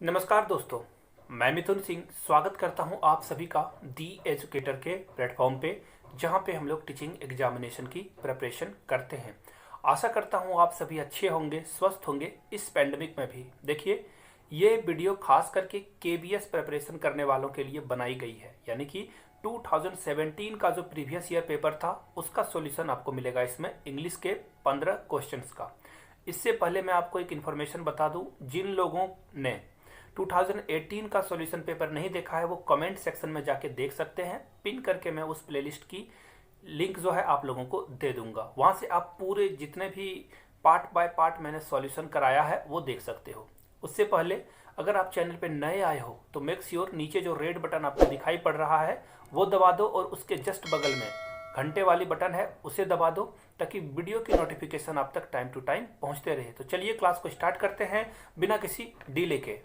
नमस्कार दोस्तों, मैं मिथुन सिंह स्वागत करता हूं आप सभी का दी एजुकेटर के प्लेटफॉर्म पे, जहां पे हम लोग टीचिंग एग्जामिनेशन की प्रिपरेशन करते हैं। आशा करता हूं आप सभी अच्छे होंगे, स्वस्थ होंगे इस पैंडेमिक में भी। देखिए, ये वीडियो खास करके केबीएस प्रिपरेशन करने वालों के लिए बनाई गई है, यानी कि 2017 का जो प्रीवियस ईयर पेपर था उसका सॉल्यूशन आपको मिलेगा इसमें, इंग्लिश के 15 क्वेश्चंस का। इससे पहले मैं आपको एक इन्फॉर्मेशन बता दूं, जिन लोगों ने 2018 का सॉल्यूशन पेपर नहीं देखा है वो कमेंट सेक्शन में जाके देख सकते हैं। पिन करके मैं उस प्लेलिस्ट की लिंक जो है आप लोगों को दे दूंगा, वहां से आप पूरे जितने भी पार्ट बाय पार्ट मैंने सॉल्यूशन कराया है वो देख सकते हो। उससे पहले अगर आप चैनल पे नए आए हो तो मेक श्योर नीचे जो रेड बटन आपको दिखाई पड़ रहा है वो दबा दो, और उसके जस्ट बगल में घंटे वाली बटन है उसे दबा दो, ताकि वीडियो की नोटिफिकेशन आप तक टाइम टू टाइम पहुंचते रहे। तो चलिए क्लास को स्टार्ट करते हैं बिना किसी डिले के।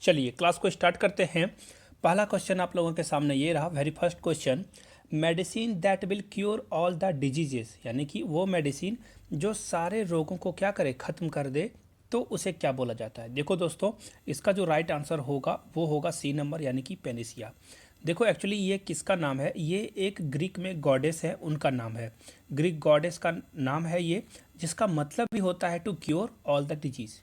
चलिए क्लास को स्टार्ट करते हैं। पहला क्वेश्चन आप लोगों के सामने ये रहा, very first question, medicine that will cure all the diseases, यानी कि वो मेडिसिन जो सारे रोगों को क्या करे, खत्म कर दे, तो उसे क्या बोला जाता है। देखो दोस्तों, इसका जो राइट आंसर होगा वो होगा सी नंबर, यानी कि पेनिसिया। देखो एक्चुअली ये किसका नाम है, ये एक ग्रीक में गॉडेस है, उनका नाम है, ग्रीक गॉडेस का नाम है ये, जिसका मतलब भी होता है to cure all the disease.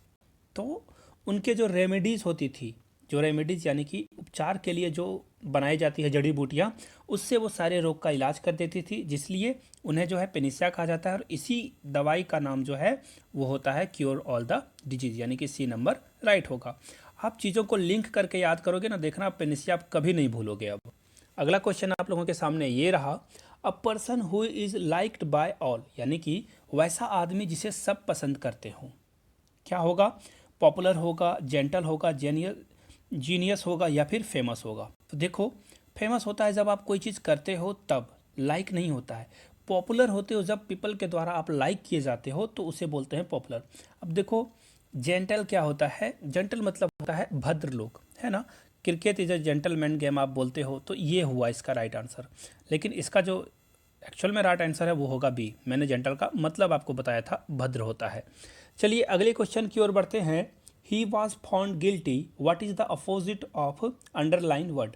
तो उनके जो रेमेडीज़ होती थी, जो रेमेडीज़ यानी कि उपचार के लिए जो बनाई जाती है जड़ी बूटियाँ, उससे वो सारे रोग का इलाज कर देती थी, जिसलिए उन्हें जो है पेनिसिया कहा जाता है। और इसी दवाई का नाम जो है वो होता है क्योर ऑल द डिजीज, यानी कि सी नंबर राइट होगा। आप चीज़ों को लिंक करके याद करोगे ना, देखना पेनिसिया आप कभी नहीं भूलोगे। अब अगला क्वेश्चन आप लोगों के सामने ये रहा, a person who is liked by all, यानी कि वैसा आदमी जिसे सब पसंद करते हों, क्या होगा, पॉपुलर होगा, जेंटल होगा, जीनियस होगा, या फिर फेमस होगा। तो देखो, फेमस होता है जब आप कोई चीज़ करते हो तब, लाइक नहीं होता है। पॉपुलर होते हो जब पीपल के द्वारा आप लाइक किए जाते हो, तो उसे बोलते हैं पॉपुलर। अब देखो, जेंटल क्या होता है, जेंटल मतलब होता है भद्र लोग, है ना। Cricket is a gentleman game आप बोलते हो, तो ये हुआ इसका राइट आंसर। लेकिन इसका जो एक्चुअल में राइट आंसर है वो होगा बी। मैंने जेंटल का मतलब आपको बताया था, भद्र होता है। चलिए अगले क्वेश्चन की ओर बढ़ते हैं। He was found guilty, what is the opposite of underline word,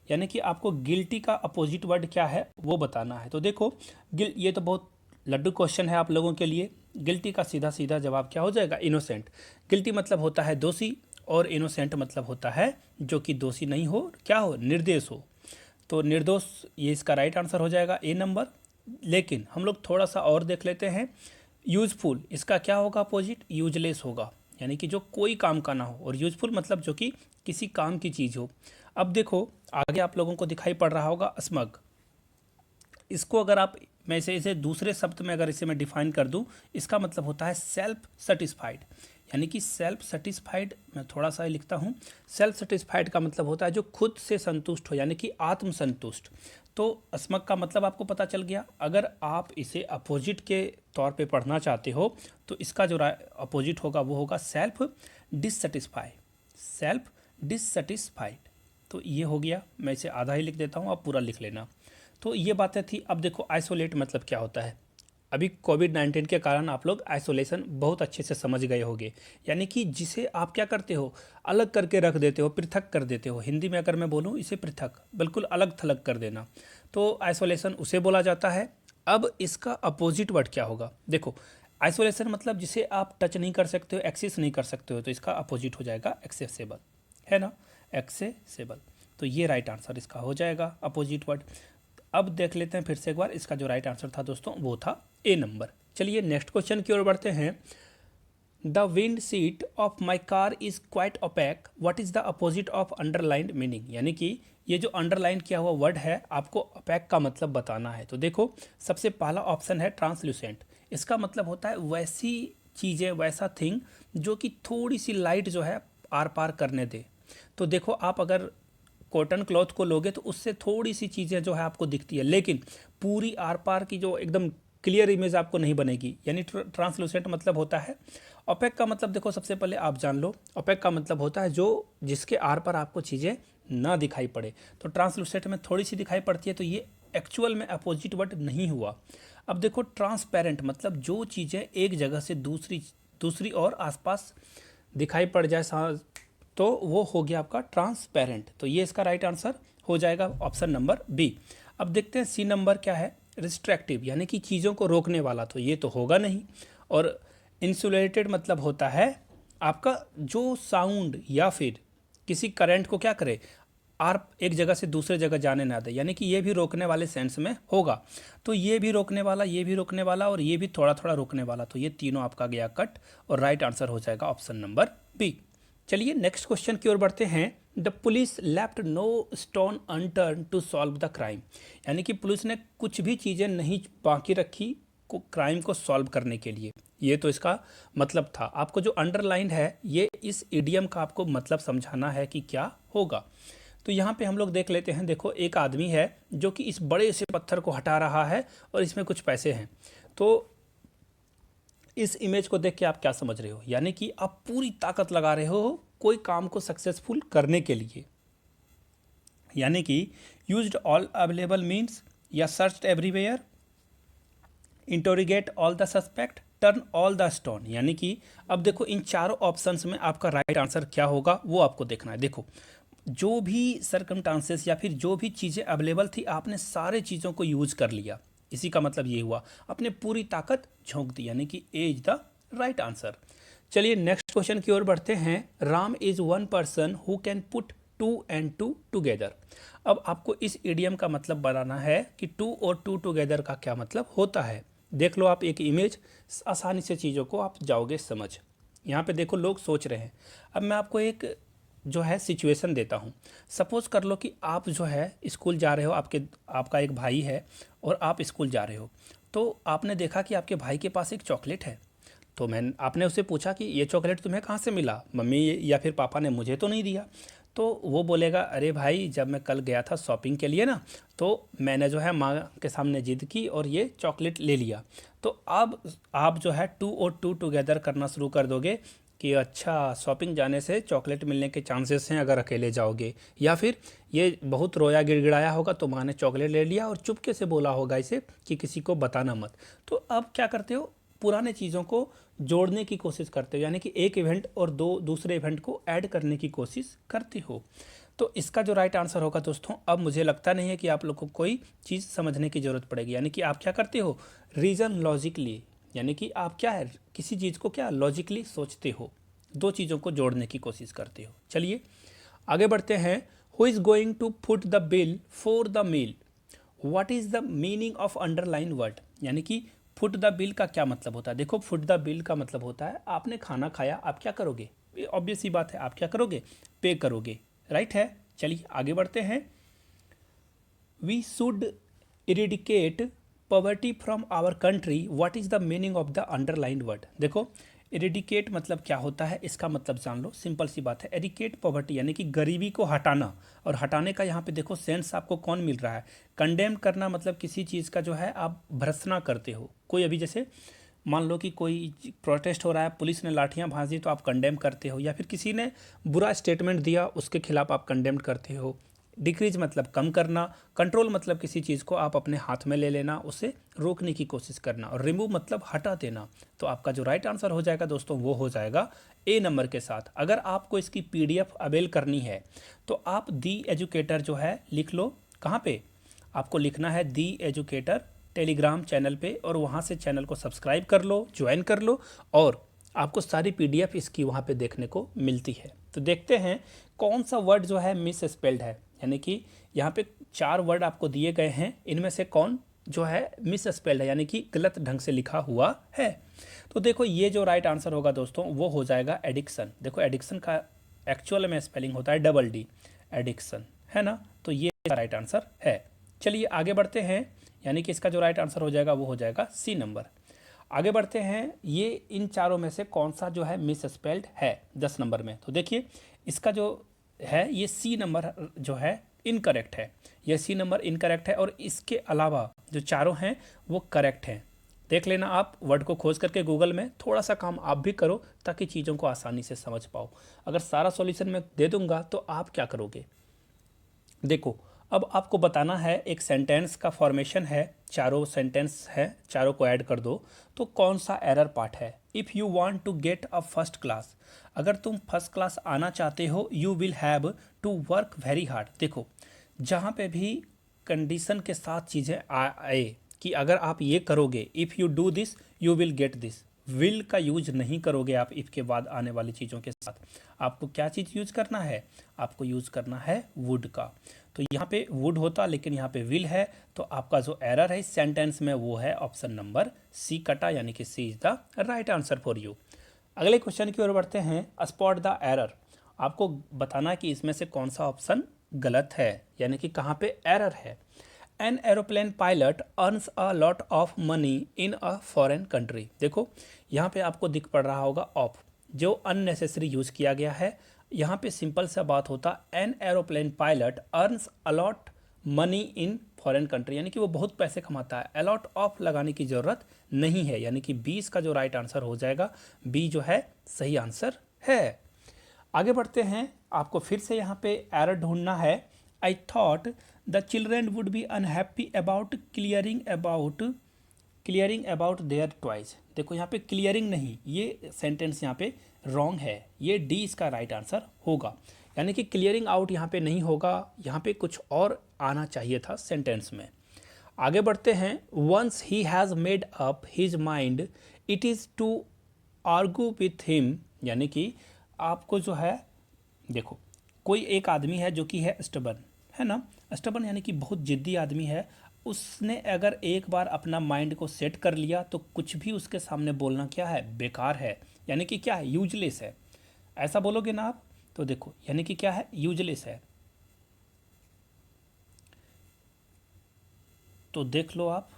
यानी कि आपको गिल्टी का अपोजिट वर्ड क्या है वो बताना है। तो देखो, ये तो बहुत लड्डू क्वेश्चन है आप लोगों के लिए। गिल्टी का सीधा सीधा जवाब क्या हो जाएगा, इनोसेंट। गिल्टी मतलब होता है दोषी, और इनोसेंट मतलब होता है जो कि दोषी नहीं हो, क्या हो, निर्दोष हो। तो निर्दोष ये इसका राइट आंसर हो जाएगा, ए नंबर। लेकिन हम लोग थोड़ा सा और देख लेते हैं। यूजफुल, इसका क्या होगा अपोजिट, यूजलेस होगा, यानी कि जो कोई काम का ना हो, और यूजफुल मतलब जो कि किसी काम की चीज़ हो। अब देखो आगे आप लोगों को दिखाई पड़ रहा होगा स्मग। इसको अगर आप, मैं इसे दूसरे शब्द में अगर इसे मैं डिफाइन कर दूं, इसका मतलब होता है सेल्फ सेटिस्फाइड, यानी कि सेल्फ सेटिस्फाइड। मैं थोड़ा सा ही लिखता हूं, सेल्फ सेटिस्फाइड का मतलब होता है जो खुद से संतुष्ट हो, यानी कि आत्मसंतुष्ट। तो स्मग का मतलब आपको पता चल गया। अगर आप इसे अपोजिट के तौर पे पढ़ना चाहते हो, तो इसका जो अपोजिट होगा वो होगा सेल्फ डिससेटिस्फाई, सेल्फ डिससेटिस्फाइड। तो ये हो गया, मैं इसे आधा ही लिख देता हूँ, आप पूरा लिख लेना। तो ये बातें थी। अब देखो आइसोलेट मतलब क्या होता है। अभी कोविड-19 के कारण आप लोग आइसोलेशन बहुत अच्छे से समझ गए होंगे, यानी कि जिसे आप क्या करते हो, अलग करके रख देते हो, पृथक कर देते हो। हिंदी में अगर मैं बोलूँ इसे पृथक, बिल्कुल अलग थलग कर देना, तो आइसोलेशन उसे बोला जाता है। अब इसका अपोजिट वर्ड क्या होगा, देखो, आइसोलेशन मतलब जिसे आप टच नहीं कर सकते हो, एक्सेस नहीं कर सकते हो, तो इसका अपोजिट हो जाएगा एक्सेसिबल, है ना, एक्सेसिबल। तो ये राइट आंसर इसका हो जाएगा अपोजिट वर्ड। अब देख लेते हैं फिर से एक बार, इसका जो राइट आंसर था दोस्तों वो था ए नंबर। चलिए नेक्स्ट क्वेश्चन की ओर बढ़ते हैं। The wind seat of my car is quite opaque, what is the opposite of underlined meaning, यानी कि ये जो अंडरलाइन किया हुआ वर्ड है आपको ओपैक का मतलब बताना है। तो देखो, सबसे पहला ऑप्शन है ट्रांसल्यूसेंट। इसका मतलब होता है वैसी चीज़ें, वैसा थिंग जो कि थोड़ी सी लाइट जो है आर पार करने दे। तो देखो, आप अगर कॉटन क्लॉथ को लोगे तो उससे थोड़ी सी चीज़ें जो है आपको दिखती है, लेकिन पूरी आर पार की जो एकदम क्लियर इमेज आपको नहीं बनेगी, यानी ट्रांसलूसेंट मतलब होता है। ओपेक का मतलब देखो, सबसे पहले आप जान लो, ओपेक का मतलब होता है जो जिसके आर पार आपको चीज़ें ना दिखाई पड़े। तो ट्रांसलूसेंट में थोड़ी सी दिखाई पड़ती है, तो ये एक्चुअल में अपोजिट वर्ड नहीं हुआ। अब देखो, ट्रांसपेरेंट मतलब जो चीज़ें एक जगह से दूसरी और आसपास दिखाई पड़ जाए, तो वो हो गया आपका ट्रांसपेरेंट। तो ये इसका राइट आंसर हो जाएगा ऑप्शन नंबर बी। अब देखते हैं सी नंबर क्या है, रिस्ट्रिक्टिव यानी कि चीज़ों को रोकने वाला, तो ये तो होगा नहीं। और इंसुलेटेड मतलब होता है आपका जो साउंड या फिर किसी करंट को क्या करे, आर एक जगह से दूसरे जगह जाने ना दे, यानी कि ये भी रोकने वाले सेंस में होगा। तो ये भी रोकने वाला, ये भी रोकने वाला और ये भी थोड़ा थोड़ा रोकने वाला, तो ये तीनों आपका गया कट और राइट आंसर हो जाएगा ऑप्शन नंबर बी। चलिए नेक्स्ट क्वेश्चन की ओर बढ़ते हैं। The police left no stone unturn to solve the crime, यानी कि पुलिस ने कुछ भी चीज़ें नहीं बाकी रखी क्राइम को सॉल्व करने के लिए। ये तो इसका मतलब था। आपको जो अंडरलाइन है ये इस इडियम का आपको मतलब समझाना है कि क्या होगा। तो यहाँ पे हम लोग देख लेते हैं। देखो एक आदमी है जो कि इस बड़े से पत्थर को हटा रहा है और इसमें कुछ पैसे हैं। तो इस इमेज को देख के आप क्या समझ रहे हो, यानी कि आप पूरी ताकत लगा रहे हो कोई काम को सक्सेसफुल करने के लिए, यानी कि यूज्ड ऑल अवेलेबल मीन्स या search everywhere, interrogate all the suspect, turn all the stone. यानी कि अब देखो इन चारों ऑप्शंस में आपका राइट आंसर क्या होगा वो आपको देखना है। देखो जो भी सर्कमस्टांसेस या फिर जो भी चीज़ें अवेलेबल थी आपने सारे चीज़ों को यूज कर लिया, इसी का मतलब ये हुआ आपने पूरी ताकत झोंक दी, यानी कि A is the right answer. चलिए नेक्स्ट क्वेश्चन की ओर बढ़ते हैं। Ram is one person who can put two and two together. अब आपको इस इडियम का मतलब बनाना है कि टू और टू टुगेदर का क्या मतलब होता है। देख लो आप एक इमेज, आसानी से चीज़ों को आप जाओगे समझ। यहाँ पे देखो लोग सोच रहे हैं। अब मैं आपको एक जो है सिचुएशन देता हूँ। सपोज कर लो कि आप जो है स्कूल जा रहे हो, आपका एक भाई है और आप स्कूल जा रहे हो। तो आपने देखा कि आपके भाई के पास एक चॉकलेट है। तो आपने उससे पूछा कि ये चॉकलेट तुम्हें कहाँ से मिला, मम्मी या फिर पापा ने मुझे तो नहीं दिया। तो वो बोलेगा अरे भाई जब मैं कल गया था शॉपिंग के लिए ना, तो मैंने जो है माँ के सामने जिद की और ये चॉकलेट ले लिया। तो अब आप जो है टू और टू टुगेदर करना शुरू कर दोगे कि अच्छा शॉपिंग जाने से चॉकलेट मिलने के चांसेस हैं अगर अकेले जाओगे, या फिर ये बहुत रोया गिड़गिड़ाया होगा तो माँ ने चॉकलेट ले लिया और चुपके से बोला होगा इसे कि किसी को बताना मत। तो अब क्या करते हो, पुराने चीज़ों को जोड़ने की कोशिश करते हो, यानी कि एक इवेंट और दो दूसरे इवेंट को ऐड करने की कोशिश करते हो। तो इसका जो राइट आंसर होगा दोस्तों, अब मुझे लगता नहीं है कि आप लोगों को कोई चीज़ समझने की ज़रूरत पड़ेगी, यानी कि आप क्या करते हो रीज़न लॉजिकली, यानी कि आप क्या है किसी चीज़ को क्या लॉजिकली सोचते हो, दो चीज़ों को जोड़ने की कोशिश करते हो। चलिए आगे बढ़ते हैं। Who is going to foot the bill for the meal, what is the meaning of underline word, यानी कि फुट द बिल का क्या मतलब होता है। देखो फुट द बिल का मतलब होता है आपने खाना खाया, आप क्या करोगे, ऑब्वियस सी बात है आप क्या करोगे, पे करोगे, राइट है। चलिए आगे बढ़ते हैं। We should eradicate poverty from our country, what is the meaning of the underline word. देखो इरेडिकेट मतलब क्या होता है, इसका मतलब जान लो, सिंपल सी बात है। एडिकेट पॉवर्टी यानी कि गरीबी को हटाना, और हटाने का यहाँ पे देखो सेंस आपको कौन मिल रहा है, कंडेम करना, मतलब किसी चीज़ का जो है आप भर्त्सना करते हो। कोई अभी जैसे मान लो कि कोई प्रोटेस्ट हो रहा है, पुलिस ने लाठियाँ भांज दी तो आप कंडेम करते हो, या फिर किसी ने बुरा स्टेटमेंट दिया उसके खिलाफ आप कंडेम करते हो। डिक्रीज मतलब कम करना, कंट्रोल मतलब किसी चीज़ को आप अपने हाथ में ले लेना, उसे रोकने की कोशिश करना, और रिमूव मतलब हटा देना। तो आपका जो राइट आंसर हो जाएगा दोस्तों वो हो जाएगा ए नंबर के साथ। अगर आपको इसकी पीडीएफ अवेल करनी है तो आप दी एजुकेटर जो है लिख लो। कहाँ पे आपको लिखना है, दी एजुकेटर टेलीग्राम चैनल पे, और वहाँ से चैनल को सब्सक्राइब कर लो, ज्वाइन कर लो, और आपको सारी पीडीएफ इसकी वहाँ पे देखने को मिलती है। तो देखते हैं कौन सा वर्ड जो है मिस स्पेल्ड है, यानी कि यहाँ पे 4 वर्ड आपको दिए गए हैं, इनमें से कौन जो है मिस स्पेल्ड है, यानी कि गलत ढंग से लिखा हुआ है। तो देखो ये जो राइट आंसर होगा दोस्तों वो हो जाएगा एडिक्शन। देखो एडिक्शन का एक्चुअल में स्पेलिंग होता है डबल डी, एडिक्शन, है ना। तो ये राइट आंसर है। चलिए आगे बढ़ते हैं, यानी कि इसका जो राइट आंसर हो जाएगा वो हो जाएगा सी नंबर। आगे बढ़ते हैं, ये इन चारों में से कौन सा जो है मिस स्पेल्ड है 10 नंबर में। तो देखिए इसका जो है ये सी नंबर जो है इनकरेक्ट है, ये सी नंबर इनकरेक्ट है, और इसके अलावा जो चारों हैं वो करेक्ट हैं। देख लेना आप वर्ड को खोज करके गूगल में, थोड़ा सा काम आप भी करो ताकि चीज़ों को आसानी से समझ पाओ। अगर सारा सॉल्यूशन मैं दे दूंगा तो आप क्या करोगे। देखो अब आपको बताना है, एक सेंटेंस का फॉर्मेशन है, चारों सेंटेंस है, चारों को ऐड कर दो, तो कौन सा एरर पार्ट है, if you want to get a first class, अगर तुम फर्स्ट क्लास आना चाहते हो, you will have to work very hard. देखो जहाँ पे भी कंडीशन के साथ चीज़ें आए कि अगर आप ये करोगे, if you do this you will get this, will का यूज नहीं करोगे आप इफ़ के बाद आने वाली चीज़ों के साथ। आपको क्या चीज़ यूज करना है, आपको यूज करना है वुड का। तो यहाँ पे वुड होता लेकिन यहाँ पे विल है, तो आपका जो एरर है इस सेंटेंस में वो है ऑप्शन नंबर सी कटा, यानी कि C is the right answer for you. अगले क्वेश्चन की ओर बढ़ते हैं। स्पॉट द एरर, आपको बताना कि इसमें से कौन सा ऑप्शन गलत है, यानी कि कहाँ पे एरर है। N aeroplane pilot earns a lot of money in a foreign country. देखो यहाँ पे आपको दिख पड़ रहा होगा ऑफ, जो अननेसेसरी यूज किया गया है। यहाँ पे सिंपल सा बात होता, an aeroplane pilot earns a lot money in foreign country, यानी कि वो बहुत पैसे कमाता है। अलॉट ऑफ लगाने की जरूरत नहीं है, यानी कि 20 का जो राइट आंसर हो जाएगा, बी जो है सही आंसर है। आगे बढ़ते हैं, आपको फिर से यहाँ पे एरर ढूंढना है। I thought the children would be unhappy about clearing about their toys. देखो यहाँ पे क्लियरिंग नहीं, ये सेंटेंस यहाँ पे रॉन्ग है, ये डी इसका राइट आंसर होगा, यानी कि क्लियरिंग आउट यहाँ पे नहीं होगा, यहाँ पे कुछ और आना चाहिए था सेंटेंस में। आगे बढ़ते हैं। Once he has made up his mind it is to argue with him, यानी कि आपको जो है, देखो कोई एक आदमी है जो कि है स्टबर्न, है ना, स्टबर्न यानी कि बहुत जिद्दी आदमी है। उसने अगर एक बार अपना माइंड को सेट कर लिया तो कुछ भी उसके सामने बोलना क्या है, बेकार है, यानी कि क्या है, यूजलेस है। ऐसा बोलोगे ना आप, तो देखो यानी कि क्या है, यूजलेस है। तो देख लो आप,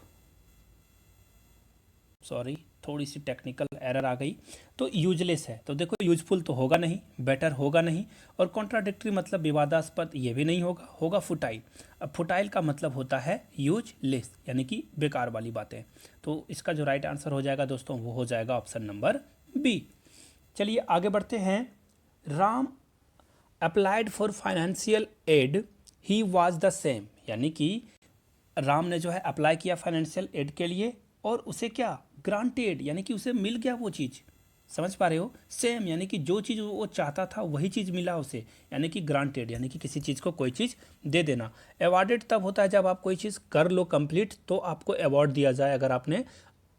सॉरी थोड़ी सी टेक्निकल एरर आ गई, तो यूजलेस है। तो देखो यूजफुल तो होगा नहीं, बेटर होगा नहीं, और कॉन्ट्राडिक्टरी मतलब विवादास्पद ये भी नहीं होगा, होगा फुटाइल। अब फुटाइल का मतलब होता है यूजलेस, यानी कि बेकार वाली बातें। तो इसका जो राइट आंसर हो जाएगा दोस्तों, वो हो जाएगा ऑप्शन नंबर बी। चलिए आगे बढ़ते हैं। Ram applied for financial aid, he was the same, यानी कि राम ने जो है अप्लाई किया फाइनेंशियल एड के लिए, और उसे क्या, ग्रांटेड, यानी कि उसे मिल गया वो चीज़। समझ पा रहे हो, सेम यानी कि जो चीज़ वो चाहता था वही चीज़ मिला उसे, यानी कि ग्रांटेड, यानी कि किसी चीज़ को कोई चीज़ दे देना। अवॉर्डेड तब होता है जब आप कोई चीज़ कर लो कंप्लीट, तो आपको अवार्ड दिया जाए अगर आपने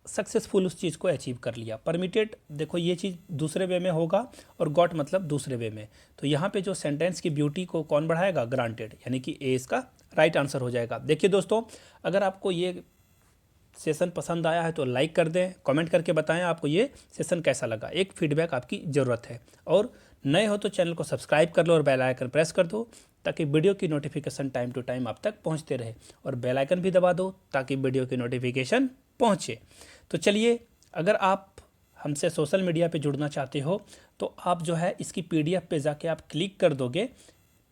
सक्सेसफुल उस चीज़ को अचीव कर लिया। परमिटेड, देखो ये चीज़ दूसरे वे में होगा, और गॉट मतलब दूसरे वे में। तो यहाँ पे जो सेंटेंस की ब्यूटी को कौन बढ़ाएगा, ग्रांटेड, यानी कि ए इसका राइट आंसर हो जाएगा। देखिए दोस्तों, अगर आपको ये सेशन पसंद आया है तो लाइक कर दें, कमेंट करके बताएं आपको ये सेशन कैसा लगा, एक फीडबैक आपकी ज़रूरत है। और नए हो तो चैनल को सब्सक्राइब कर लो और बेल आइकन प्रेस कर दो, ताकि वीडियो की नोटिफिकेशन टाइम टू टाइम आप तक पहुंचते रहे, और बेल आइकन भी दबा दो ताकि वीडियो की नोटिफिकेशन पहुंचे। तो चलिए, अगर आप हमसे सोशल मीडिया पे जुड़ना चाहते हो तो आप जो है इसकी PDF पे जाके आप क्लिक कर दोगे,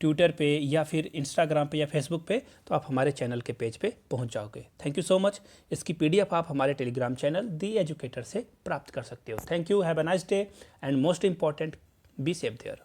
ट्विटर पे या फिर इंस्टाग्राम पे या फेसबुक पे, तो आप हमारे चैनल के पेज पे पहुंच जाओगे। Thank you so much. इसकी PDF आप हमारे टेलीग्राम चैनल दी एजुकेटर से प्राप्त कर सकते हो। Thank you, have a nice day, and most important, be safe there.